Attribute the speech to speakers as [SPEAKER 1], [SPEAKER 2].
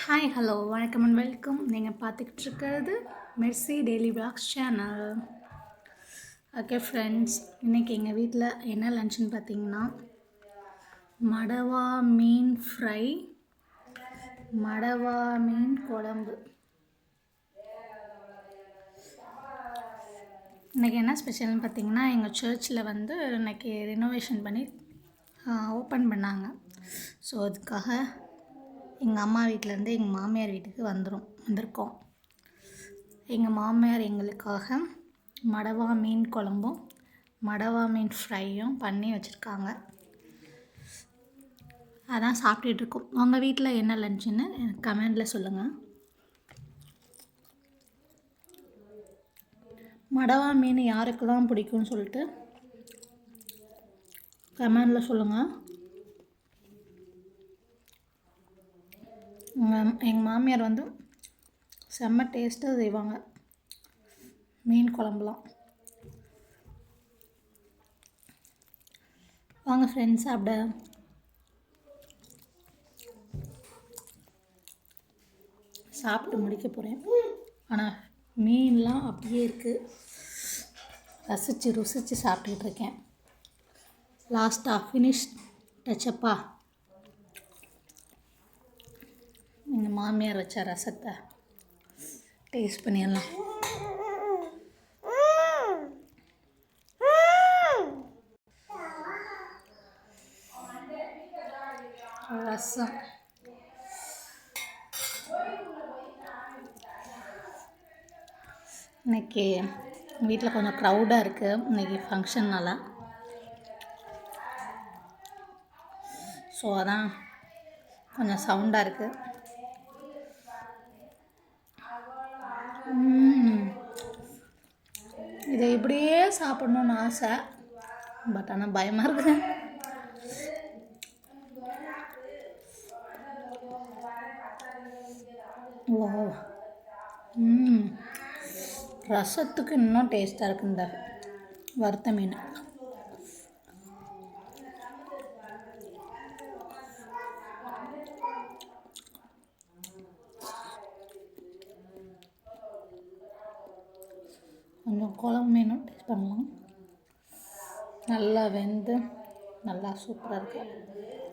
[SPEAKER 1] Hi hello வணக்கம் and welcome. நீங்கள் பார்த்துக்கிட்டு இருக்கிறது Mercy daily vlogs channel. Okay friends, இன்றைக்கி எங்கள் வீட்டில் என்ன லன்ச்சுன்னு பார்த்தீங்கன்னா மடவா மீன் ஃப்ரை, மடவா மீன் குழம்பு. இன்றைக்கி என்ன ஸ்பெஷல்னு பார்த்தீங்கன்னா எங்கள் சர்ச்சில் இன்றைக்கி ரினோவேஷன் பண்ணி ஓப்பன் பண்ணாங்க. ஸோ அதுக்காக எங்கள் அம்மா வீட்டிலேருந்து எங்கள் மாமியார் வீட்டுக்கு வந்திருக்கோம். எங்கள் மாமியார் எங்களுக்காக மடவா மீன் குழம்பும் மடவா மீன் ஃப்ரையும் பண்ணி வச்சுருக்காங்க. அதான் சாப்பிட்டுட்ருக்கோம். உங்கள் வீட்டில் என்ன லன்ச்சுன்னு எனக்கு கமெண்டில் சொல்லுங்கள். மடவா மீன் யாருக்கெல்லாம் பிடிக்கும்னு சொல்லிட்டு கமெண்டில் சொல்லுங்கள். எங்கள் மாமியார் செம்ம டேஸ்ட்டாக செய்வாங்க மீன் குழம்புலாம். வாங்க ஃப்ரெண்ட்ஸ் சாப்பிட. சாப்பிட்டு முடிக்க போகிறேன். ஆனால் மீன்லாம் அப்படியே இருக்குது. ருசித்து சாப்பிட்டுக்கிட்டு இருக்கேன். லாஸ்ட்டாக ஃபினிஷ் டச்சப்பா எங்கள் மாமியார் வச்ச ரசத்தை டேஸ்ட் பண்ணிடலாம். ரசம் இன்றைக்கி வீட்டில் கொஞ்சம் க்ரௌடாக இருக்குது. இன்றைக்கி ஃபங்க்ஷன்னால். ஸோ அதான் கொஞ்சம் சவுண்டாக இருக்குது. இதை இப்படியே சாப்பிட்ணுன்னு ஆசை, பட் ஆனால் பயமாக இருக்குது. ஓ, ரசத்துக்கு இன்னும் டேஸ்ட்டாக இருக்குது இந்த வறுத்த மீன். கொஞ்சம் குழம்பு மீனும் டேஸ்ட் பண்ணலாம். நல்லா வெந்து நல்லா சூப்பராக இருக்குது.